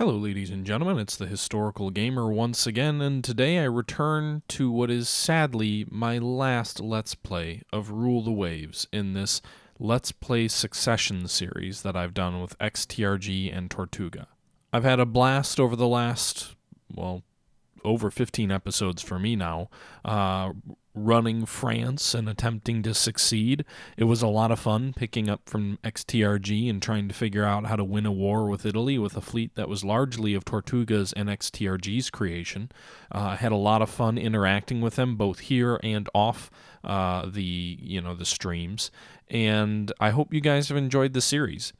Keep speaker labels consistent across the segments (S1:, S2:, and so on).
S1: Hello ladies and gentlemen, it's the Historical Gamer once again, and today I return to what is sadly my last Let's Play of Rule the Waves in this Let's Play Succession series that I've done with XTRG and Tortuga. I've had a blast over the last, well, over 15 episodes for me now, running France and attempting to succeed. It was a lot of fun picking up from XTRG and trying to figure out how to win a war with Italy with a fleet that was largely of Tortuga's and XTRG's creation. I had a lot of fun interacting with them both here and off the streams, and I hope you guys have enjoyed the series.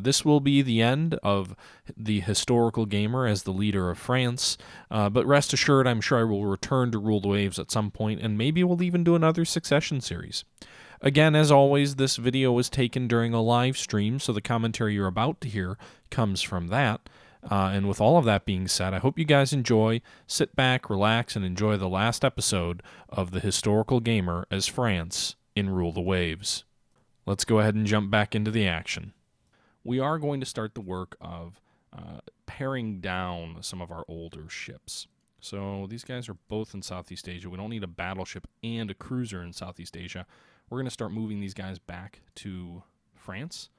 S1: This will be the end of the Historical Gamer as the leader of France, but rest assured I'm sure I will return to Rule the Waves at some point, and maybe we'll even do another Succession series. Again, as always, this video was taken during a live stream, so the commentary you're about to hear comes from that. And with all of that being said, I hope you guys enjoy, sit back, relax, and enjoy the last episode of the Historical Gamer as France in Rule the Waves. Let's go ahead and jump back into the action. We are going to start the work of paring down some of our older ships. So these guys are both in Southeast Asia. We don't need a battleship and a cruiser in Southeast Asia. We're going to start moving these guys back to France,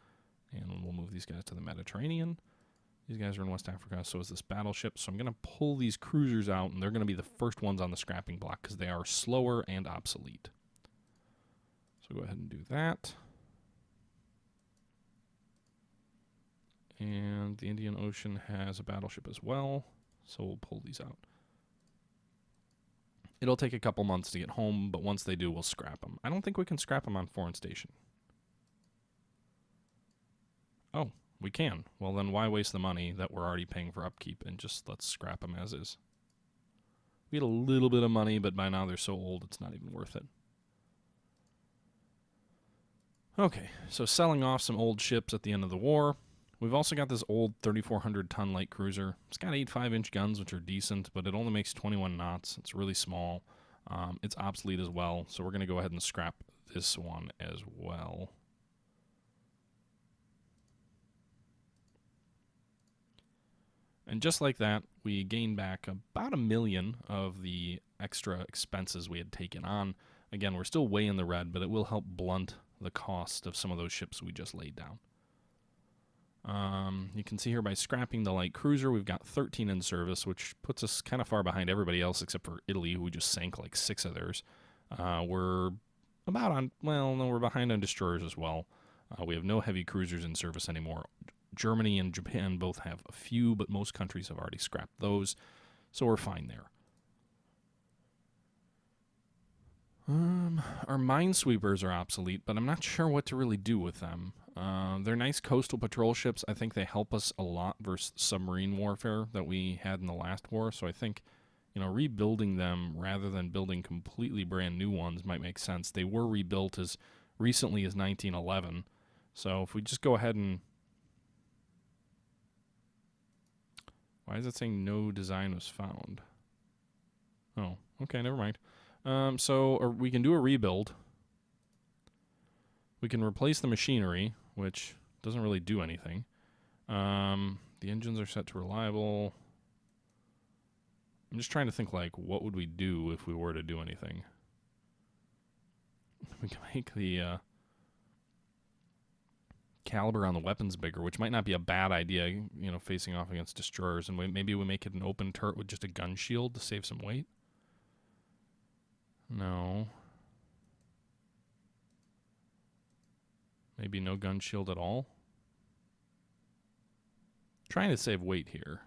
S1: and we'll move these guys to the Mediterranean. These guys are in West Africa, so is this battleship. So I'm going to pull these cruisers out, and they're going to be the first ones on the scrapping block because they are slower and obsolete. So go ahead and do that. And the Indian Ocean has a battleship as well, so we'll pull these out. It'll take a couple months to get home, but once they do, we'll scrap them. I don't think we can scrap them on foreign station. Oh, we can. Well, then why waste the money that we're already paying for upkeep and just let's scrap them as is. We had a little bit of money, but by now they're so old it's not even worth it. Okay, so selling off some old ships at the end of the war. We've also got this old 3,400-ton light cruiser. It's got 8 5-inch guns, which are decent, but it only makes 21 knots. It's really small. It's obsolete as well, so we're going to go ahead and scrap this one as well. And just like that, we gain back about $1 million of the extra expenses we had taken on. Again, we're still way in the red, but it will help blunt the cost of some of those ships we just laid down. You can see here by scrapping the light cruiser, we've got 13 in service, which puts us kind of far behind everybody else except for Italy, who just sank like 6 of theirs. We're about on, well, no, we're behind on destroyers as well. We have no heavy cruisers in service anymore. Germany and Japan both have a few, but most countries have already scrapped those, so we're fine there. Our minesweepers are obsolete, but I'm not sure what to really do with them. They're nice coastal patrol ships. I think they help us a lot versus submarine warfare that we had in the last war. So I think, rebuilding them rather than building completely brand new ones might make sense. They were rebuilt as recently as 1911. So if we just go ahead and... Why is it saying no design was found? Oh, okay, never mind. So we can do a rebuild. We can replace the machinery, which doesn't really do anything. The engines are set to reliable. I'm just trying to think, like, what would we do if we were to do anything? We can make the caliber on the weapons bigger, which might not be a bad idea, facing off against destroyers. And maybe we make it an open turret with just a gun shield to save some weight. No. Maybe no gun shield at all. Trying to save weight here.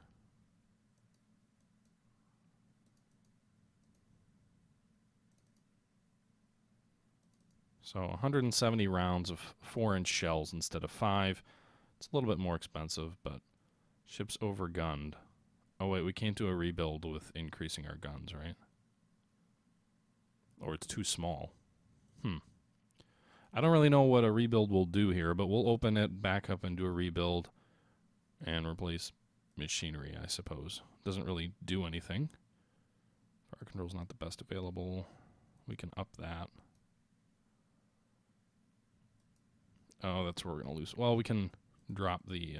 S1: So 170 rounds of 4-inch shells instead of 5. It's a little bit more expensive, but ship's overgunned. Oh wait, we can't do a rebuild with increasing our guns, right? Or it's too small. I don't really know what a rebuild will do here, but we'll open it back up and do a rebuild and replace machinery, I suppose. Doesn't really do anything. Fire control's not the best available. We can up that. Oh, that's where we're going to lose. Well, we can drop the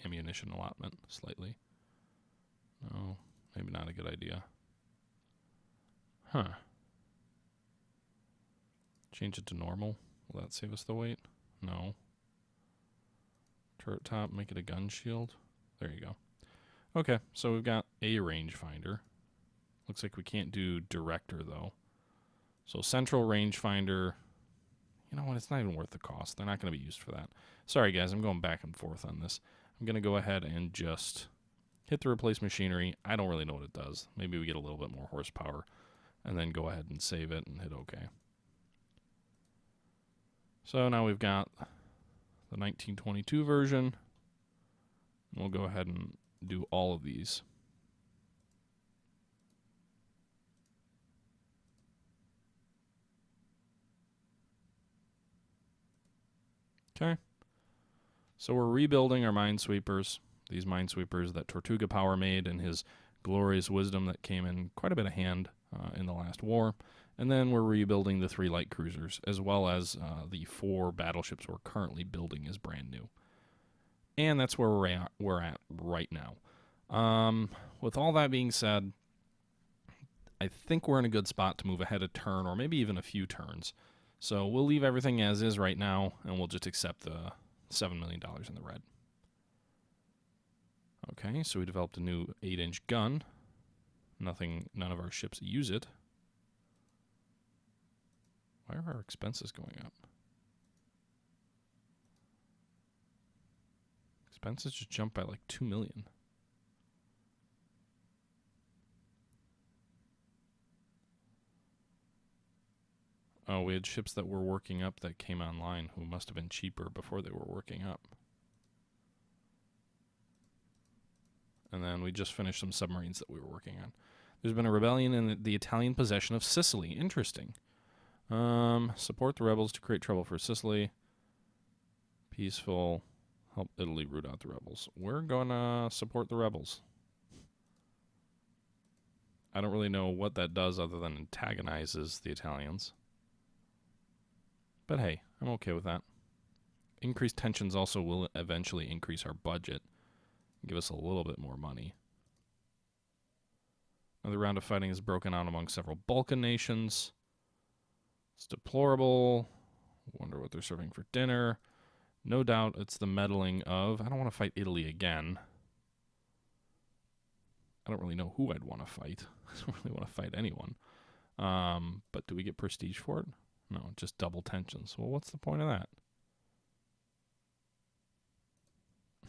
S1: ammunition allotment slightly. No, maybe not a good idea. Huh. Change it to normal. Will that save us the weight? No. Turret top, make it a gun shield. There you go. Okay, so we've got a rangefinder. Looks like we can't do director, though. So central rangefinder, you know what, it's not even worth the cost. They're not going to be used for that. Sorry, guys, I'm going back and forth on this. I'm going to go ahead and just hit the replace machinery. I don't really know what it does. Maybe we get a little bit more horsepower, and then go ahead and save it and hit OK. So now we've got the 1922 version. We'll go ahead and do all of these. Okay. So we're rebuilding our minesweepers. These minesweepers that Tortugapower made in his glorious wisdom that came in quite a bit of hand in the last war. And then we're rebuilding the 3 light cruisers, as well as the 4 battleships we're currently building as brand new. And that's where we're at right now. With all that being said, I think we're in a good spot to move ahead a turn, or maybe even a few turns. So we'll leave everything as is right now, and we'll just accept the $7 million in the red. Okay, so we developed a new 8-inch gun. None of our ships use it. Why are our expenses going up? Expenses just jumped by like 2 million. Oh, we had ships that were working up that came online who must have been cheaper before they were working up. And then we just finished some submarines that we were working on. There's been a rebellion in the Italian possession of Sicily. Interesting. Support the rebels to create trouble for Sicily. Peaceful. Help Italy root out the rebels. We're going to support the rebels. I don't really know what that does other than antagonizes the Italians. But hey, I'm okay with that. Increased tensions also will eventually increase our budget. Give us a little bit more money. Another round of fighting is broken out among several Balkan nations. It's deplorable. Wonder what they're serving for dinner. No doubt it's the meddling of... I don't want to fight Italy again. I don't really know who I'd want to fight. I don't really want to fight anyone. But do we get prestige for it? No, just double tensions. Well, what's the point of that?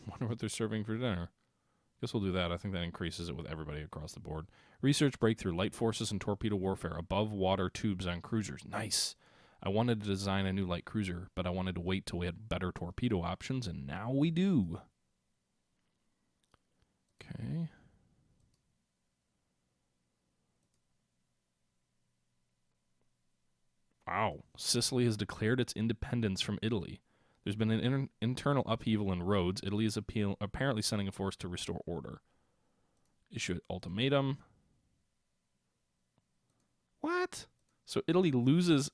S1: Wonder what they're serving for dinner. Guess we'll do that. I think that increases it with everybody across the board. Research breakthrough. Light forces and torpedo warfare. Above water tubes on cruisers. Nice. I wanted to design a new light cruiser, but I wanted to wait till we had better torpedo options, and now we do. Okay. Wow. Sicily has declared its independence from Italy. There's been an internal upheaval in Rhodes. Italy is apparently sending a force to restore order. Issue an ultimatum. What? So Italy loses...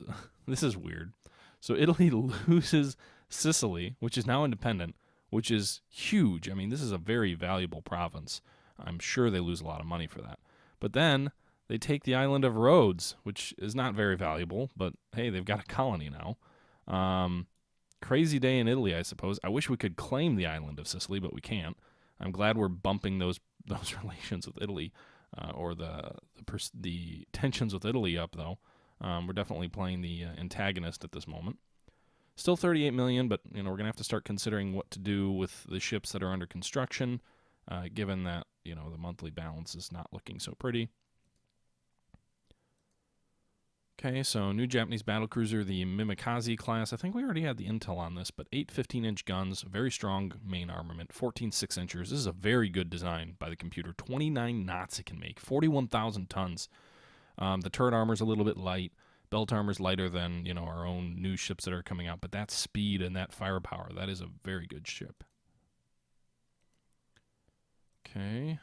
S1: This is weird. So Italy loses Sicily, which is now independent, which is huge. I mean, this is a very valuable province. I'm sure they lose a lot of money for that. But then they take the island of Rhodes, which is not very valuable, but hey, they've got a colony now. Crazy day in Italy, I suppose. I wish we could claim the island of Sicily, but we can't. I'm glad we're bumping those relations with Italy, or the tensions with Italy up, though. We're definitely playing the antagonist at this moment. Still 38 million, but we're going to have to start considering what to do with the ships that are under construction, given that the monthly balance is not looking so pretty. Okay, so new Japanese battlecruiser, the Mimikaze class. I think we already had the intel on this, but 8 15-inch guns, very strong main armament, 14 6-inchers. This is a very good design by the computer. 29 knots it can make, 41,000 tons. The turret armor's a little bit light. Belt armor's lighter than our own new ships that are coming out, but that speed and that firepower, that is a very good ship. Okay.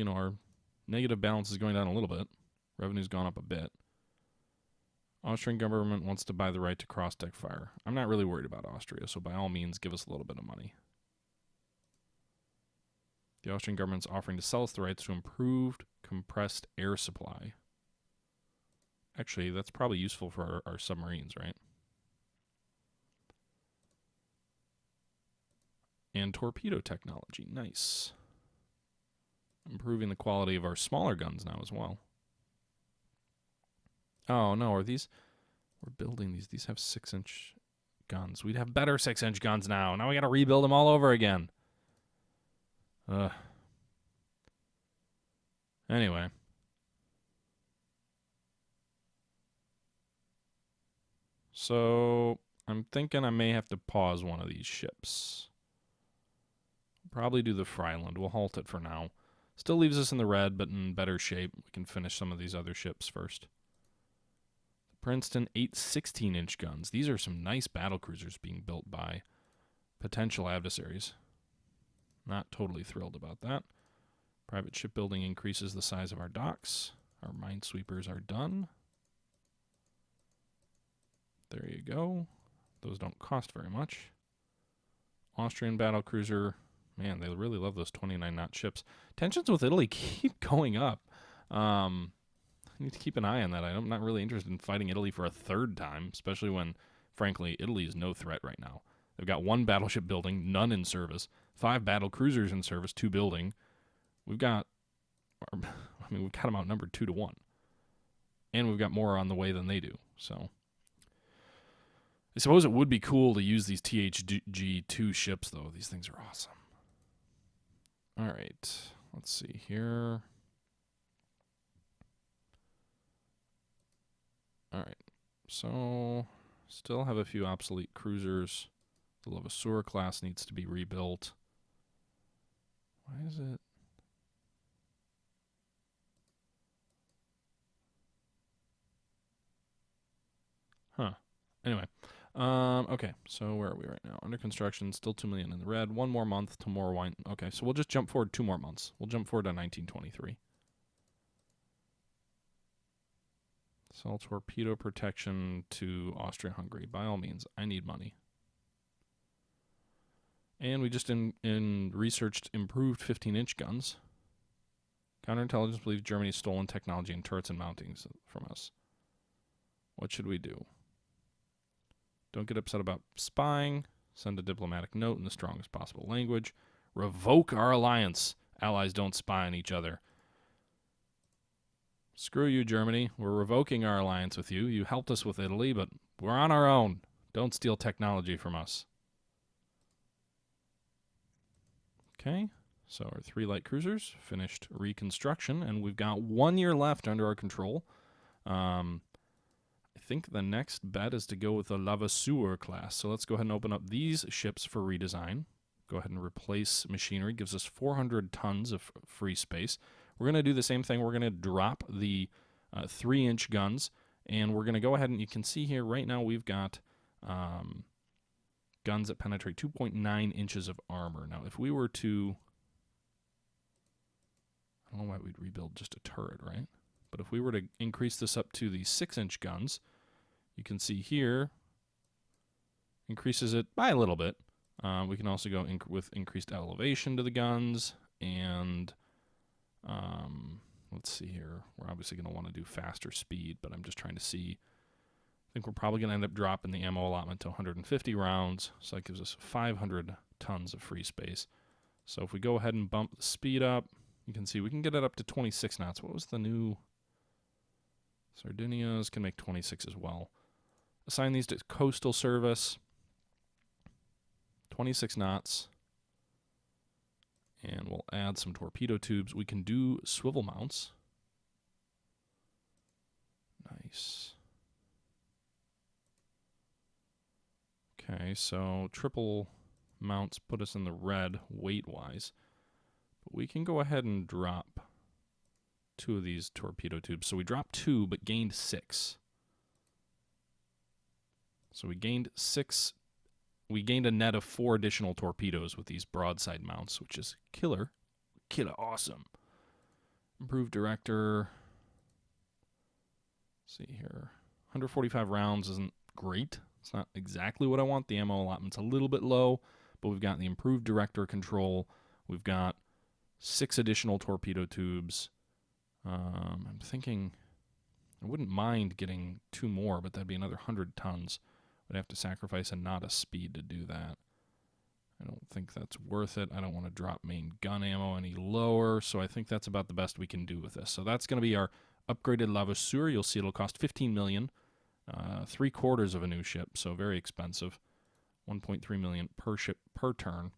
S1: Our negative balance is going down a little bit. Revenue's gone up a bit. Austrian government wants to buy the right to cross-deck fire. I'm not really worried about Austria, so by all means, give us a little bit of money. The Austrian government's offering to sell us the rights to improved compressed air supply. Actually, that's probably useful for our submarines, right? And torpedo technology. Nice. Improving the quality of our smaller guns now as well. Oh, no, are these... We're building these. These have 6-inch guns. We'd have better 6-inch guns now. Now we gotta rebuild them all over again. Anyway. So, I'm thinking I may have to pause one of these ships. Probably do the Fryland. We'll halt it for now. Still leaves us in the red, but in better shape. We can finish some of these other ships first. Princeton, 8 16-inch guns. These are some nice battlecruisers being built by potential adversaries. Not totally thrilled about that. Private shipbuilding increases the size of our docks. Our minesweepers are done. There you go. Those don't cost very much. Austrian battlecruiser. Man, they really love those 29-knot ships. Tensions with Italy keep going up. I need to keep an eye on that. I'm not really interested in fighting Italy for a third time, especially when, frankly, Italy is no threat right now. They've got 1 battleship building, none in service, 5 battle cruisers in service, 2 building. We've got them outnumbered 2-1. And we've got more on the way than they do. So I suppose it would be cool to use these THG-2 ships, though. These things are awesome. All right, let's see here. All right, so still have a few obsolete cruisers. The Levasseur class needs to be rebuilt. Why is it? Huh. Anyway. Okay, so where are we right now? Under construction, still 2 million in the red. 1 more month to more wine. Okay, so we'll just jump forward 2 more months. We'll jump forward to 1923. Sell torpedo protection to Austria-Hungary. By all means, I need money. And we just researched improved 15-inch guns. Counterintelligence believes Germany's stolen technology in turrets and mountings from us. What should we do? Don't get upset about spying. Send a diplomatic note in the strongest possible language. Revoke our alliance. Allies don't spy on each other. Screw you, Germany. We're revoking our alliance with you. You helped us with Italy, but we're on our own. Don't steal technology from us. Okay, so our 3 light cruisers finished reconstruction, and we've got 1 year left under our control. I think the next bet is to go with the Levasseur class. So let's go ahead and open up these ships for redesign. Go ahead and replace machinery. Gives us 400 tons of free space. We're going to do the same thing. We're going to drop the 3-inch guns, and we're going to go ahead and you can see here right now we've got guns that penetrate 2.9 inches of armor. Now, if we were to, I don't know why we'd rebuild just a turret, right? But if we were to increase this up to the 6-inch guns, you can see here, increases it by a little bit. We can also go with increased elevation to the guns, and let's see here. We're obviously going to want to do faster speed, but I'm just trying to see. I think we're probably going to end up dropping the ammo allotment to 150 rounds, so that gives us 500 tons of free space. So if we go ahead and bump the speed up, you can see we can get it up to 26 knots. What was the new? Sardinias can make 26 as well. Assign these to coastal service. 26 knots. And we'll add some torpedo tubes. We can do swivel mounts. Nice. Okay, so triple mounts put us in the red weight-wise. But we can go ahead and drop 2 of these torpedo tubes. So we dropped 2, but gained 6. So we gained 6. We gained a net of 4 additional torpedoes with these broadside mounts, which is killer. Killer awesome. Improved director. Let's see here. 145 rounds isn't great. It's not exactly what I want. The ammo allotment's a little bit low, but we've got the improved director control. We've got 6 additional torpedo tubes. I'm thinking I wouldn't mind getting 2 more, but that'd be another 100 tons. I'd have to sacrifice a knot of speed to do that. I don't think that's worth it. I don't want to drop main gun ammo any lower, so I think that's about the best we can do with this. So that's going to be our upgraded Lavasseur. You'll see it'll cost 15 million, 3/4 of a new ship, so very expensive. 1.3 million per ship per turn.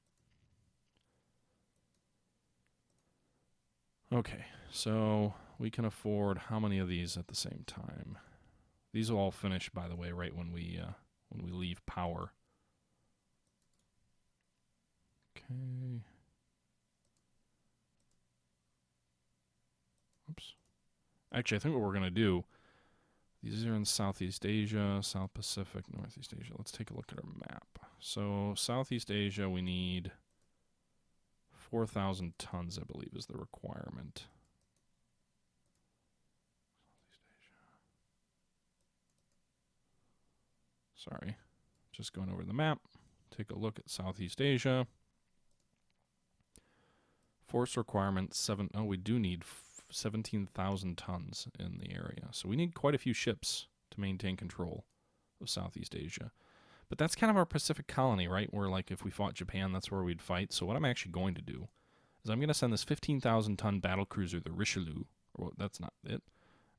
S1: Okay, so we can afford how many of these at the same time? These will all finish, by the way, right when we leave power. Okay. Oops. Actually, I think what we're going to do, these are in Southeast Asia, South Pacific, Northeast Asia. Let's take a look at our map. So Southeast Asia, we need 4,000 tons, I believe, is the requirement. Southeast Asia. Sorry. Just going over the map. Take a look at Southeast Asia. Force requirement 7. Oh, we do need 17,000 tons in the area. So we need quite a few ships to maintain control of Southeast Asia. But that's kind of our Pacific colony, right? Where, like, if we fought Japan, that's where we'd fight. So what I'm actually going to do is I'm going to send this 15,000 ton battlecruiser, the Richelieu. Or that's not it.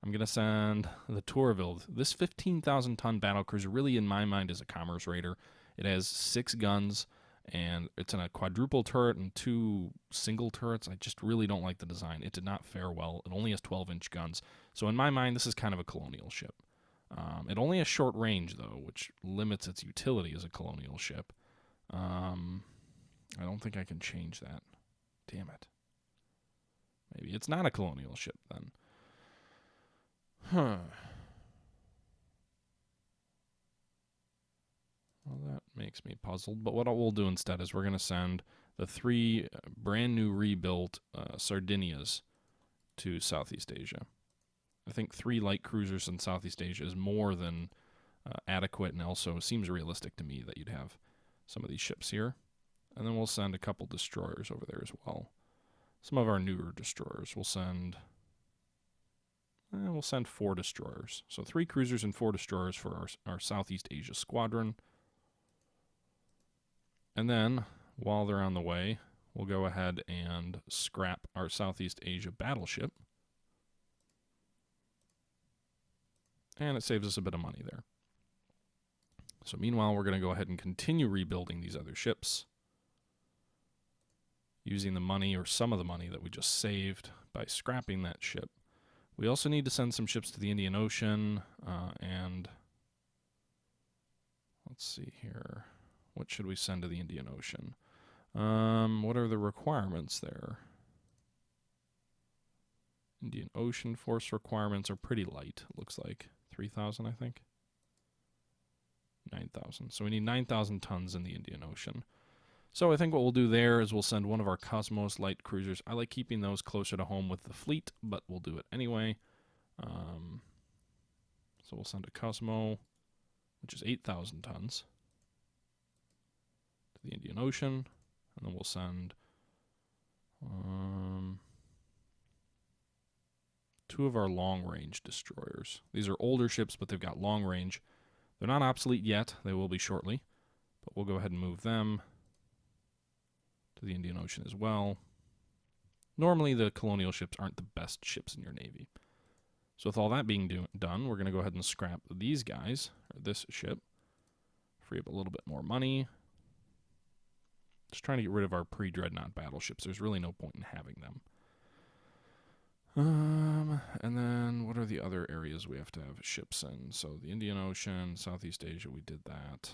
S1: I'm going to send the Tourville. This 15,000 ton battlecruiser really, in my mind, is a commerce raider. It has 6 guns. And it's in a quadruple turret and 2 single turrets. I just really don't like the design. It did not fare well. It only has 12-inch guns. So in my mind, this is kind of a colonial ship. It only has short range, though, which limits its utility as a colonial ship. I don't think I can change that. Damn it. Maybe it's not a colonial ship, then. Huh. Well, that makes me puzzled. But what we'll do instead is we're going to send the 3 brand new rebuilt Sardinias to Southeast Asia. I think 3 light cruisers in Southeast Asia is more than adequate, and also seems realistic to me that you'd have some of these ships here. And then we'll send a couple destroyers over there as well. Some of our newer destroyers. We'll send 4 destroyers. So 3 cruisers and 4 destroyers for our Southeast Asia squadron. And then, while they're on the way, we'll go ahead and scrap our Southeast Asia battleship. And it saves us a bit of money there. So meanwhile, we're going to go ahead and continue rebuilding these other ships, using the money, or some of the money that we just saved by scrapping that ship. We also need to send some ships to the Indian Ocean, and let's see here. What should we send to the Indian Ocean? What are the requirements there? Indian Ocean force requirements are pretty light, it looks like. 3,000, I think. 9,000. So we need 9,000 tons in the Indian Ocean. So I think what we'll do there is we'll send one of our Cosmos light cruisers. I like keeping those closer to home with the fleet, but we'll do it anyway. So we'll send a Cosmo, which is 8,000 tons. The Indian Ocean, and then we'll send 2 of our long-range destroyers. These are older ships, but they've got long range. They're not obsolete yet. They will be shortly, but we'll go ahead and move them to the Indian Ocean as well. Normally, the colonial ships aren't the best ships in your Navy. So with all that being done, we're going to go ahead and scrap these guys, or this ship, free up a little bit more money. Just trying to get rid of our pre-dreadnought battleships. There's really no point in having them. And then what are the other areas we have to have ships in? So the Indian Ocean, Southeast Asia, we did that.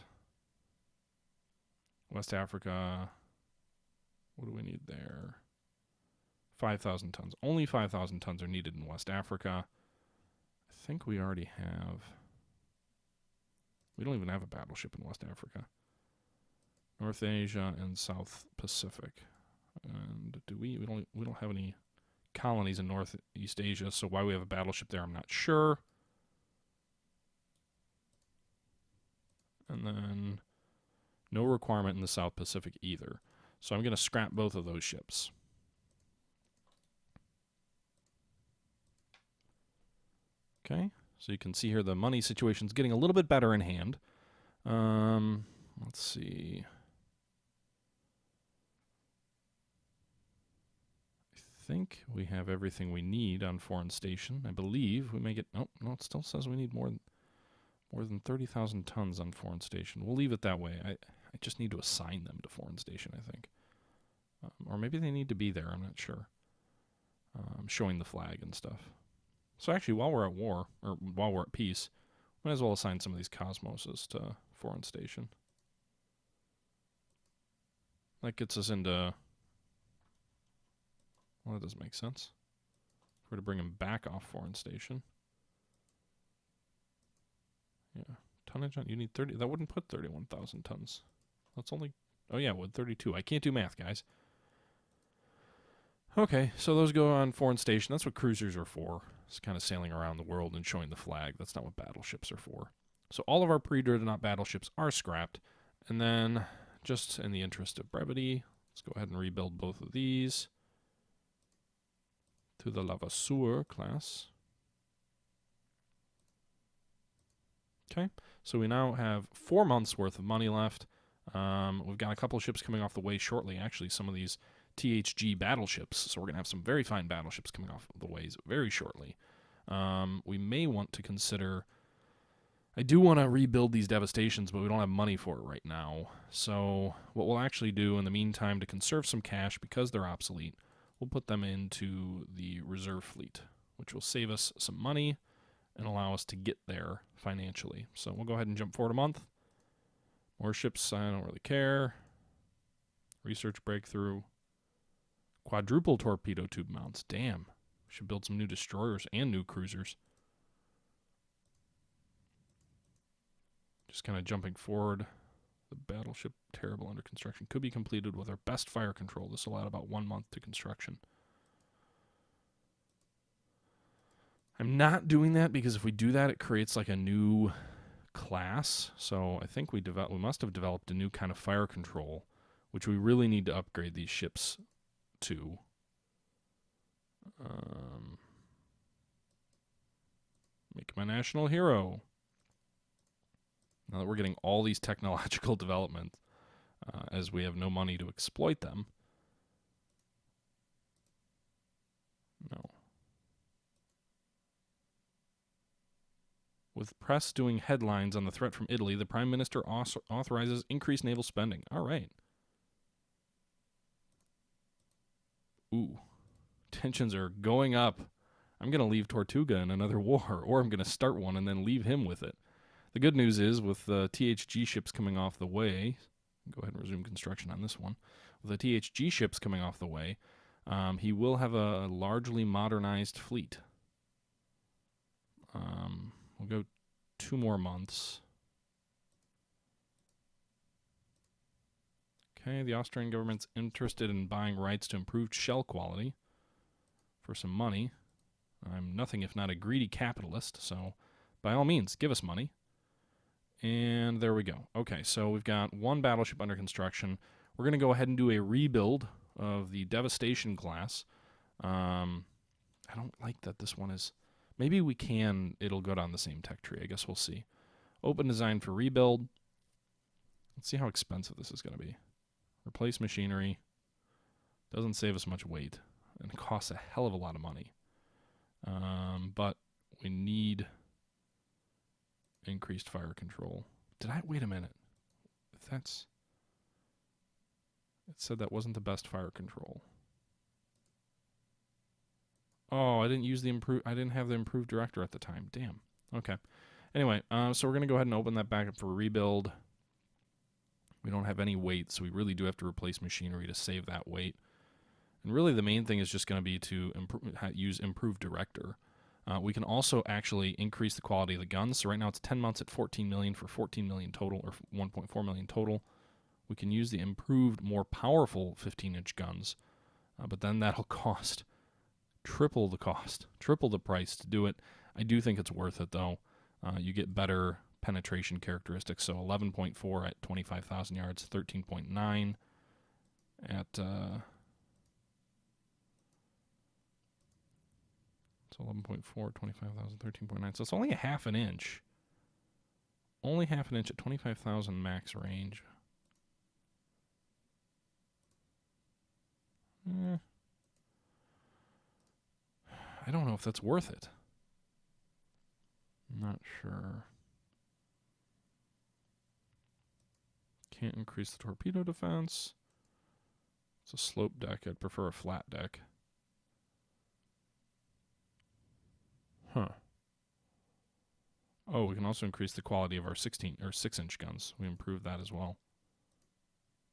S1: West Africa, what do we need there? 5,000 tons. Only 5,000 tons are needed in West Africa. I think we already have... We don't even have a battleship in West Africa. North Asia and South Pacific. And do we don't have any colonies in Northeast Asia, so why we have a battleship there, I'm not sure. And then no requirement in the South Pacific either. So I'm going to scrap both of those ships. Okay, so you can see here the money situation's getting a little bit better in hand. Let's see. I think we have everything we need on foreign station. I believe we may get... Oh, no, it still says we need more than 30,000 tons on foreign station. We'll leave it that way. I just need to assign them to foreign station, I think. Or maybe they need to be there, I'm not sure. Showing the flag and stuff. So actually, while we're at war, or while we're at peace, might as well assign some of these cosmoses to foreign station. That gets us into... Well, that doesn't make sense. If we're to bring him back off foreign station. Yeah. Tonnage on... You need 30... That wouldn't put 31,000 tons. That's only... Oh yeah, it would. 32. I can't do math, guys. Okay, so those go on foreign station. That's what cruisers are for. It's kind of sailing around the world and showing the flag. That's not what battleships are for. So all of our pre-dreadnought battleships are scrapped. And then, just in the interest of brevity, let's go ahead and rebuild both of these to the Levasseur class. Okay, so we now have 4 months worth of money left. We've got a couple of ships coming off the way shortly. Actually, some of these THG battleships. So we're going to have some very fine battleships coming off the ways very shortly. We may want to consider... I do want to rebuild these devastations, but we don't have money for it right now. So what we'll actually do in the meantime to conserve some cash, because they're obsolete, we'll put them into the reserve fleet, which will save us some money and allow us to get there financially. So we'll go ahead and jump forward a month. More ships, I don't really care. Research breakthrough. Quadruple torpedo tube mounts. Damn. We should build some new destroyers and new cruisers. Just kind of jumping forward. The battleship, terrible under construction, could be completed with our best fire control. This will add about 1 month to construction. I'm not doing that because if we do that, it creates like a new class. So I think we must have developed a new kind of fire control, which we really need to upgrade these ships to. Make him a national hero. Now that we're getting all these technological developments, as we have no money to exploit them. No. With press doing headlines on the threat from Italy, the Prime Minister authorizes increased naval spending. All right. Ooh. Tensions are going up. I'm going to leave Tortuga in another war, or I'm going to start one and then leave him with it. The good news is, with the THG ships coming off the way, go ahead and resume construction on this one. With the THG ships coming off the way, he will have a largely modernized fleet. We'll go 2 more months. Okay, the Austrian government's interested in buying rights to improved shell quality for some money. I'm nothing if not a greedy capitalist, so by all means, give us money. And there we go. Okay, so we've got 1 battleship under construction. We're going to go ahead and do a rebuild of the Devastation class. I don't like that this one is... Maybe we can... It'll go down the same tech tree. I guess we'll see. Open design for rebuild. Let's see how expensive this is going to be. Replace machinery. Doesn't save us much weight. And it costs a hell of a lot of money. But we need... increased fire control. Wait a minute. If that's... It said that wasn't the best fire control. Oh, I didn't use the I didn't have the improved director at the time. Damn. Okay. Anyway, so we're going to go ahead and open that back up for rebuild. We don't have any weight, so we really do have to replace machinery to save that weight. And really the main thing is just going to be to use improved director. We can also actually increase the quality of the guns. So right now it's 10 months at 14 million for 14 million total, or 1.4 million total. We can use the improved, more powerful 15-inch guns, but then that'll cost triple the price to do it. I do think it's worth it, though. You get better penetration characteristics. So 11.4 at 25,000 yards, 13.9 at so 11.4, 25,000, 13.9. So it's only a half an inch. Only half an inch at 25,000 max range. I don't know if that's worth it. Not sure. Can't increase the torpedo defense. It's a slope deck. I'd prefer a flat deck. Huh. Oh, we can also increase the quality of our 16 or 6-inch guns. We improved that as well.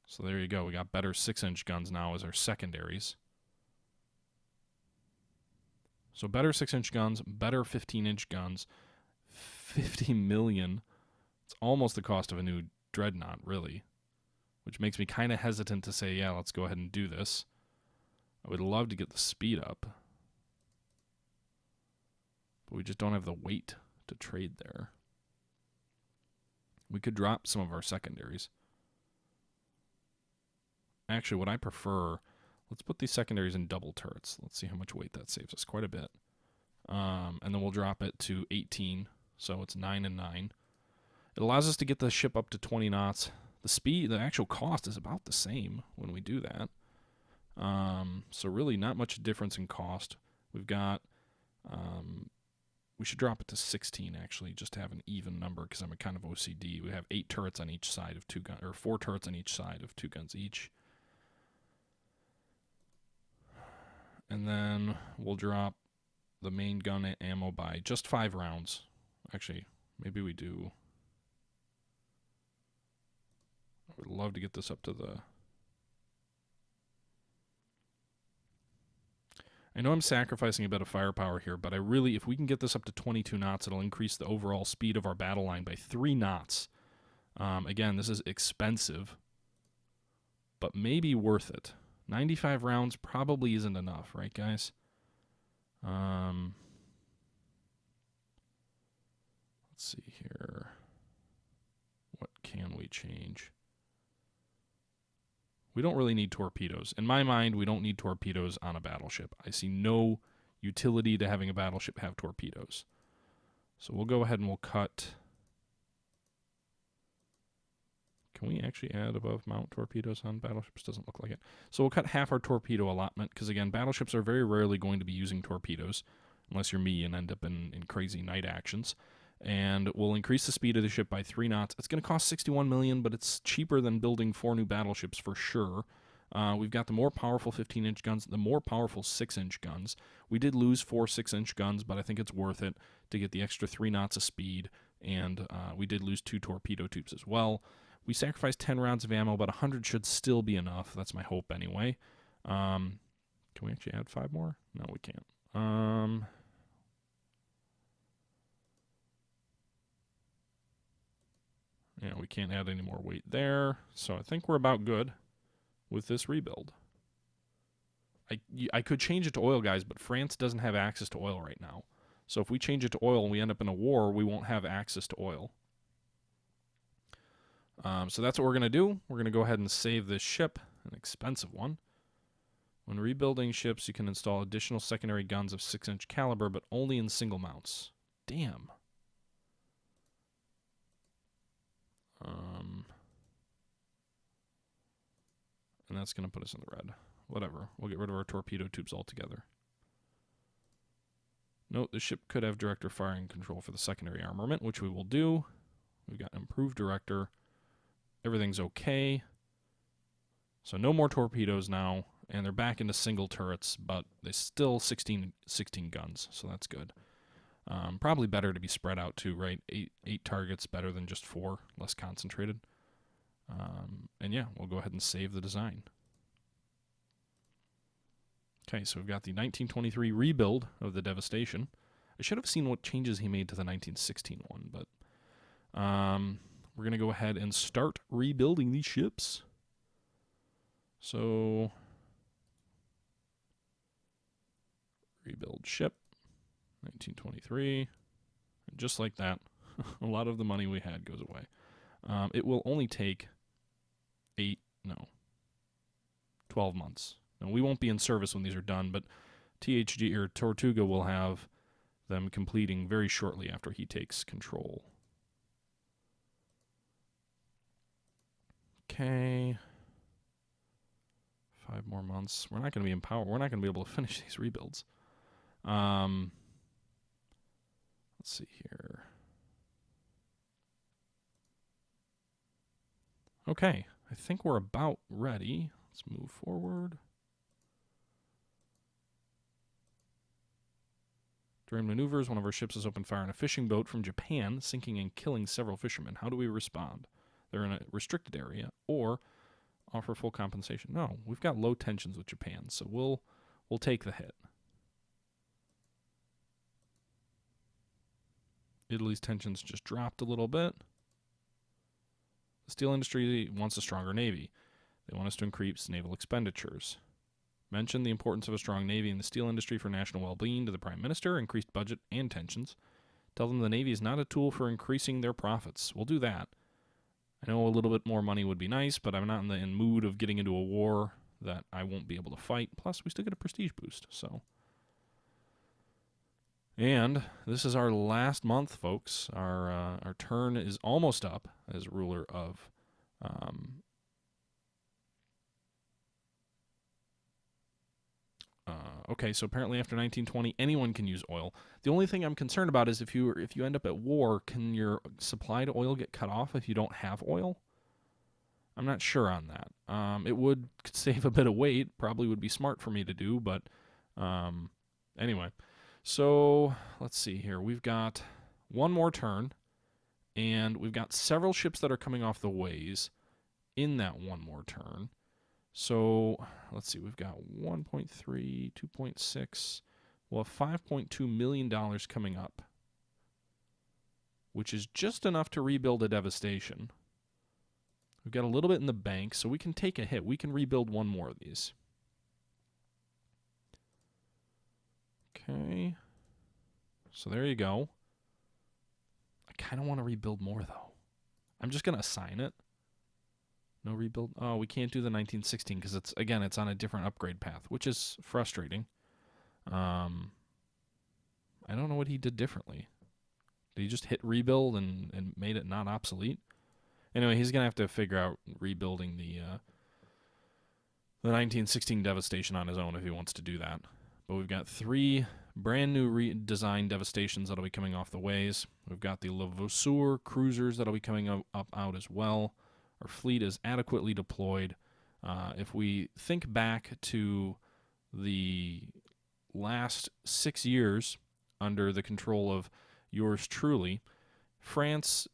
S1: So there you go. We got better 6-inch guns now as our secondaries. So better 6-inch guns, better 15-inch guns. 50 million. It's almost the cost of a new dreadnought, really. Which makes me kind of hesitant to say, yeah, let's go ahead and do this. I would love to get the speed up. But we just don't have the weight to trade there. We could drop some of our secondaries. Actually, what I prefer, let's put these secondaries in double turrets. Let's see how much weight that saves us. Quite a bit. And then we'll drop it to 18. So it's 9 and 9. It allows us to get the ship up to 20 knots. The speed, the actual cost is about the same when we do that. So really not much difference in cost. We've got, we should drop it to 16 actually, just to have an even number because I'm a kind of OCD. We have 8 turrets on each side of 2 guns, or 4 turrets on each side of 2 guns each. And then we'll drop the main gun ammo by just 5 rounds. Actually, maybe we do. I would love to get this up to the... I know I'm sacrificing a bit of firepower here, but I really, if we can get this up to 22 knots, it'll increase the overall speed of our battle line by 3 knots. Again, this is expensive, but maybe worth it. 95 rounds probably isn't enough, right, guys? Let's see here. What can we change? We don't really need torpedoes. In my mind, we don't need torpedoes on a battleship. I see no utility to having a battleship have torpedoes. So we'll go ahead and we'll cut... Can we actually add above mount torpedoes on battleships? Doesn't look like it. So we'll cut half our torpedo allotment, because again, battleships are very rarely going to be using torpedoes, unless you're me and end up in crazy night actions. And we'll increase the speed of the ship by 3 knots. It's going to cost $61 million, but it's cheaper than building 4 new battleships for sure. We've got the more powerful 15-inch guns, the more powerful 6-inch guns. We did lose 4 6-inch guns, but I think it's worth it to get the extra 3 knots of speed, and we did lose 2 torpedo tubes as well. We sacrificed 10 rounds of ammo, but 100 should still be enough. That's my hope anyway. Can we actually add 5 more? No, we can't. Yeah, we can't add any more weight there. So I think we're about good with this rebuild. I could change it to oil, guys, but France doesn't have access to oil right now. So if we change it to oil and we end up in a war, we won't have access to oil. So that's what we're going to do. We're going to go ahead and save this ship, an expensive one. When rebuilding ships, you can install additional secondary guns of 6-inch caliber, but only in single mounts. Damn. And that's going to put us in the red. Whatever. We'll get rid of our torpedo tubes altogether. Note, the ship could have director firing control for the secondary armament, which we will do. We've got improved director. Everything's okay. So no more torpedoes now, and they're back into single turrets, but they still 16 guns, so that's good. Probably better to be spread out too, right? 8 targets better than just 4, less concentrated. And yeah, we'll go ahead and save the design. Okay, so we've got the 1923 rebuild of the Devastation. I should have seen what changes he made to the 1916 one, but we're going to go ahead and start rebuilding these ships. So, rebuild ship, 1923, and just like that, A lot of the money we had goes away. It will only take 12 months. Now, we won't be in service when these are done, but THG or Tortuga will have them completing very shortly after he takes control. Okay. 5 more months. We're not going to be in power. We're not going to be able to finish these rebuilds. Let's see here. Okay, I think we're about ready. Let's move forward. During maneuvers, one of our ships has opened fire on a fishing boat from Japan, sinking and killing several fishermen. How do we respond? They're in a restricted area, or offer full compensation. No, we've got low tensions with Japan, so we'll take the hit. Italy's tensions just dropped a little bit. The steel industry wants a stronger navy. They want us to increase naval expenditures. Mention the importance of a strong navy in the steel industry for national well-being to the Prime Minister, increased budget and tensions. Tell them the navy is not a tool for increasing their profits. We'll do that. I know a little bit more money would be nice, but I'm not in the mood of getting into a war that I won't be able to fight. Plus, we still get a prestige boost, so. And this is our last month, folks. Our turn is almost up as ruler of okay, so apparently after 1920, anyone can use oil. The only thing I'm concerned about is if you end up at war, can your supply to oil get cut off if you don't have oil? I'm not sure on that. It would save a bit of weight. Probably would be smart for me to do, but anyway. So let's see here. We've got one more turn, and we've got several ships that are coming off the ways in that one more turn. So let's see. We've got 1.3, 2.6. We'll have $5.2 million coming up, which is just enough to rebuild a devastation. We've got a little bit in the bank, so we can take a hit. We can rebuild one more of these. Okay. So there you go. I kind of want to rebuild more, though. I'm just going to assign it. No rebuild. Oh, we can't do the 1916 because it's on a different upgrade path, which is frustrating. I don't know what he did differently. Did he just hit rebuild and made it not obsolete? Anyway, he's going to have to figure out rebuilding the 1916 devastation on his own if he wants to do that. But we've got 3 brand new redesigned devastations that'll be coming off the ways. We've got the Levasseur cruisers that'll be coming out as well. Our fleet is adequately deployed. If we think back to the last 6 years under the control of yours truly, France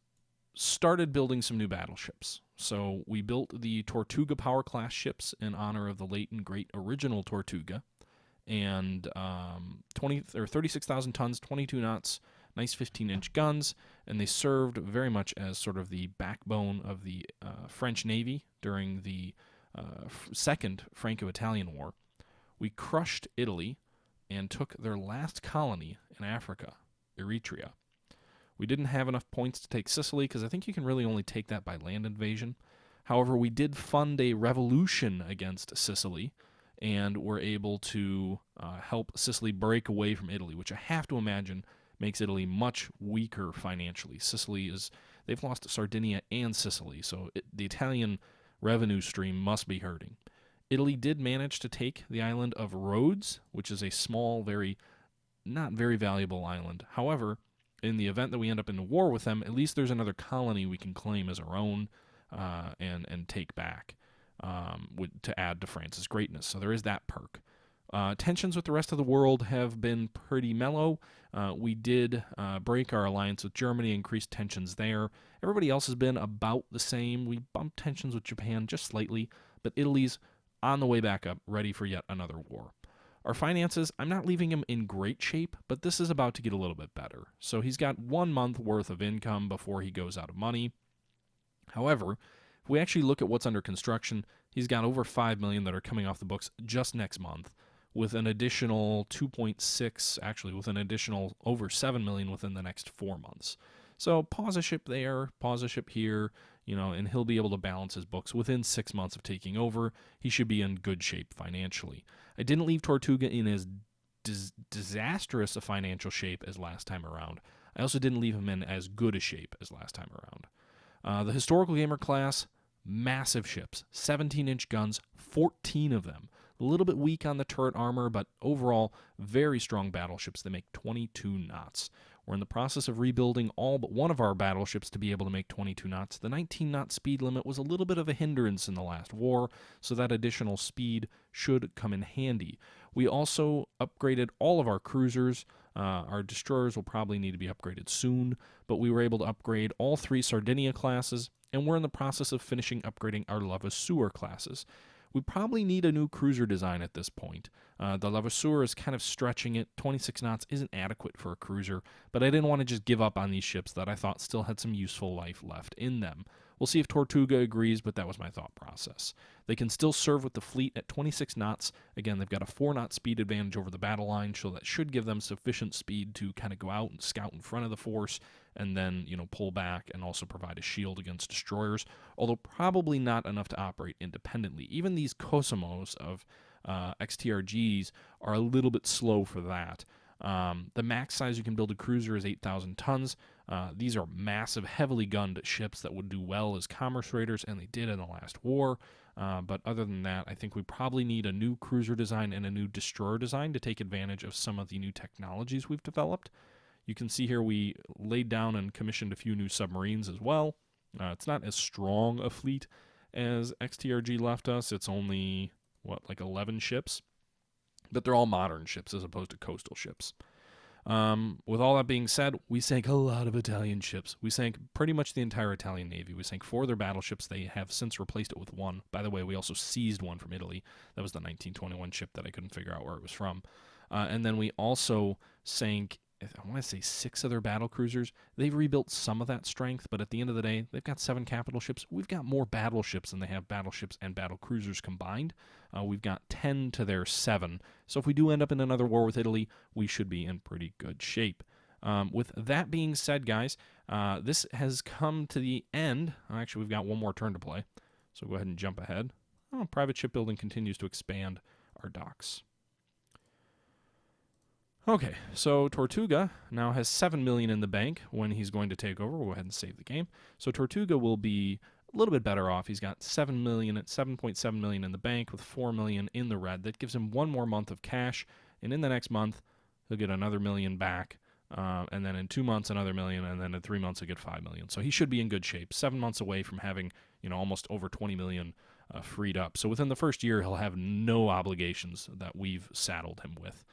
S1: started building some new battleships. So we built the Tortugapower class ships in honor of the late and great original Tortuga, and 36,000 tons, 22 knots, nice 15-inch guns, and they served very much as sort of the backbone of the French Navy during the Second Franco-Italian War. We crushed Italy and took their last colony in Africa, Eritrea. We didn't have enough points to take Sicily because I think you can really only take that by land invasion. However, we did fund a revolution against Sicily and were able to help Sicily break away from Italy, which I have to imagine makes Italy much weaker financially. They've lost Sardinia and Sicily, so the Italian revenue stream must be hurting. Italy did manage to take the island of Rhodes, which is a small, not very valuable island. However, in the event that we end up in a war with them, at least there's another colony we can claim as our own and take back to add to France's greatness. So there is that perk. Tensions with the rest of the world have been pretty mellow. We did break our alliance with Germany, increased tensions there. Everybody else has been about the same. We bumped tensions with Japan just slightly, but Italy's on the way back up, ready for yet another war. Our finances, I'm not leaving him in great shape, but this is about to get a little bit better. So he's got 1 month worth of income before he goes out of money. However, if we actually look at what's under construction, he's got over $5 million that are coming off the books just next month, with an additional 2.6, actually with an additional over $7 million within the next 4 months. So pause a ship there, pause a ship here, and he'll be able to balance his books within 6 months of taking over. He should be in good shape financially. I didn't leave Tortuga in as disastrous a financial shape as last time around. I also didn't leave him in as good a shape as last time around. The historical gamer class, massive ships, 17-inch guns, 14 of them. A little bit weak on the turret armor, but overall, very strong battleships that make 22 knots. We're in the process of rebuilding all but one of our battleships to be able to make 22 knots. The 19-knot speed limit was a little bit of a hindrance in the last war, so that additional speed should come in handy. We also upgraded all of our cruisers. Our destroyers will probably need to be upgraded soon, but we were able to upgrade all 3 Sardinia classes, and we're in the process of finishing upgrading our Levasseur classes. We probably need a new cruiser design at this point. The Levasseur is kind of stretching it. 26 knots isn't adequate for a cruiser, but I didn't want to just give up on these ships that I thought still had some useful life left in them. We'll see if Tortuga agrees, but that was my thought process. They can still serve with the fleet at 26 knots. Again, they've got a 4-knot speed advantage over the battle line, so that should give them sufficient speed to kind of go out and scout in front of the force and then, pull back and also provide a shield against destroyers, although probably not enough to operate independently. Even these Cosmos of XTRGs are a little bit slow for that. The max size you can build a cruiser is 8,000 tons. These are massive, heavily gunned ships that would do well as commerce raiders, and they did in the last war. But other than that, I think we probably need a new cruiser design and a new destroyer design to take advantage of some of the new technologies we've developed. You can see here we laid down and commissioned a few new submarines as well. It's not as strong a fleet as XTRG left us. It's only, 11 ships? But they're all modern ships as opposed to coastal ships. With all that being said, we sank a lot of Italian ships. We sank pretty much the entire Italian Navy. We sank 4 of their battleships. They have since replaced it with 1. By the way, we also seized one from Italy. That was the 1921 ship that I couldn't figure out where it was from. And then we also sank, I want to say 6 of their battlecruisers. They've rebuilt some of that strength, but at the end of the day, they've got 7 capital ships. We've got more battleships than they have battleships and battlecruisers combined. We've got 10 to their 7. So if we do end up in another war with Italy, we should be in pretty good shape. With that being said, guys, this has come to the end. Actually, we've got one more turn to play. So go ahead and jump ahead. Private shipbuilding continues to expand our docks. Okay, so Tortuga now has 7 million in the bank when he's going to take over. We'll go ahead and save the game. So Tortuga will be a little bit better off. He's got 7.7 million in the bank with 4 million in the red. That gives him 1 more month of cash, and in the next month he'll get another million back. And then in 2 months another million, and then in 3 months he'll get 5 million. So he should be in good shape. 7 months away from having almost over 20 million freed up. So within the first year he'll have no obligations that we've saddled him with.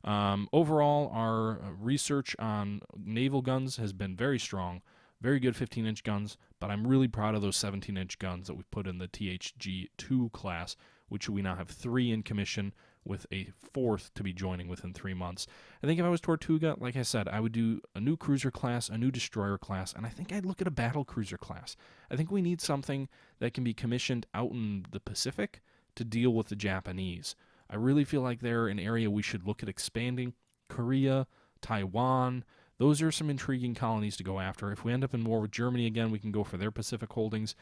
S1: Overall, our research on naval guns has been very strong, very good 15-inch guns, but I'm really proud of those 17-inch guns that we've put in the THG-2 class, which we now have 3 in commission with a 4th to be joining within 3 months. I think if I was Tortuga, like I said, I would do a new cruiser class, a new destroyer class, and I think I'd look at a battle cruiser class. I think we need something that can be commissioned out in the Pacific to deal with the Japanese. I really feel like they're an area we should look at expanding. Korea, Taiwan, those are some intriguing colonies to go after. If we end up in war with Germany again, we can go for their Pacific holdings.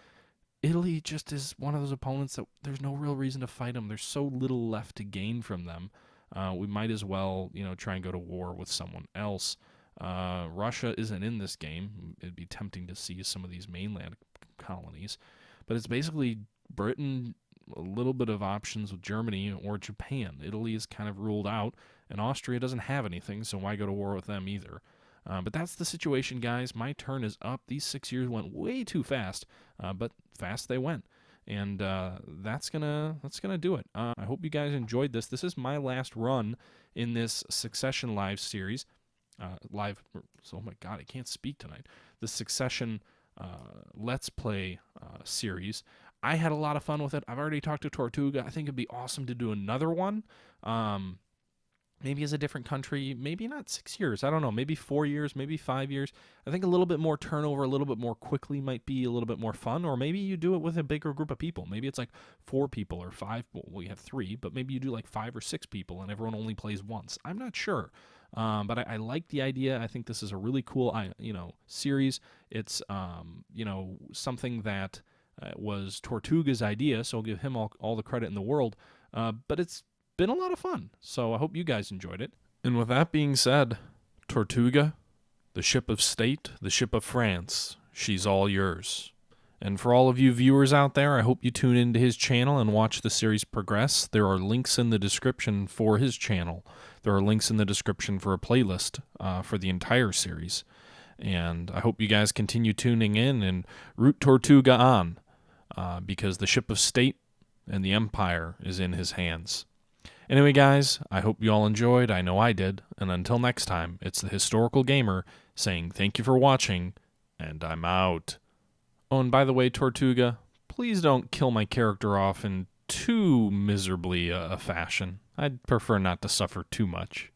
S1: Italy just is one of those opponents that there's no real reason to fight them. There's so little left to gain from them. We might as well, try and go to war with someone else. Russia isn't in this game. It'd be tempting to seize some of these mainland colonies. But it's basically Britain, a little bit of options with Germany or Japan. Italy is kind of ruled out, and Austria doesn't have anything, so why go to war with them either? But that's the situation, guys. My turn is up. These 6 years went way too fast, but fast they went. And that's gonna do it. I hope you guys enjoyed this. This is my last run in this Succession Live series. Oh my God, I can't speak tonight. The Succession Let's Play series. I had a lot of fun with it. I've already talked to Tortuga. I think it'd be awesome to do another one. Maybe as a different country, maybe not 6 years. I don't know, maybe 4 years, maybe 5 years. I think a little bit more turnover, a little bit more quickly might be a little bit more fun, or maybe you do it with a bigger group of people. Maybe it's like 4 people or 5. Well, we have 3, but maybe you do like 5 or 6 people and everyone only plays once. I'm not sure. But I like the idea. I think this is a really cool, series. It's, something that was Tortuga's idea, so I'll give him all the credit in the world. But it's been a lot of fun, so I hope you guys enjoyed it. And with that being said, Tortuga, the ship of state, the ship of France, she's all yours. And for all of you viewers out there, I hope you tune into his channel and watch the series progress. There are links in the description for his channel. There are links in the description for a playlist for the entire series. And I hope you guys continue tuning in and root Tortuga on, because the ship of state and the empire is in his hands. Anyway, guys, I hope you all enjoyed. I know I did. And until next time, it's the Historical Gamer saying thank you for watching, and I'm out. Oh, and by the way, Tortuga, please don't kill my character off in too miserably a fashion. I'd prefer not to suffer too much.